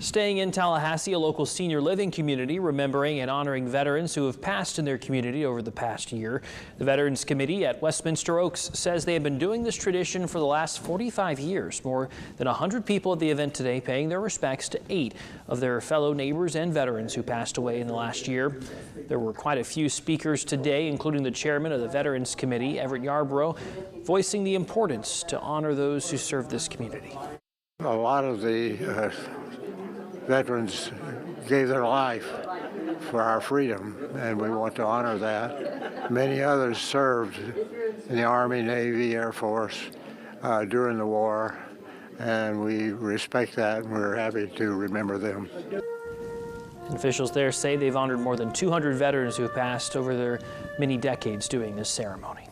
Staying in Tallahassee, a local senior living community remembering and honoring veterans who have passed in their community over the past year. The Veterans Committee at Westminster Oaks says they have been doing this tradition for the last 45 years. More than 100 people at the event today paying their respects to 8 of their fellow neighbors and veterans who passed away in the last year. There were quite a few speakers today, including the chairman of the Veterans Committee, Everett Yarborough, voicing the importance to honor those who serve this community. A lot of the veterans gave their life for our freedom, and we want to honor that. Many others served in the Army, Navy, Air Force during the war, and we respect that, and we're happy to remember them. Officials there say they've honored more than 200 veterans who have passed over their many decades doing this ceremony.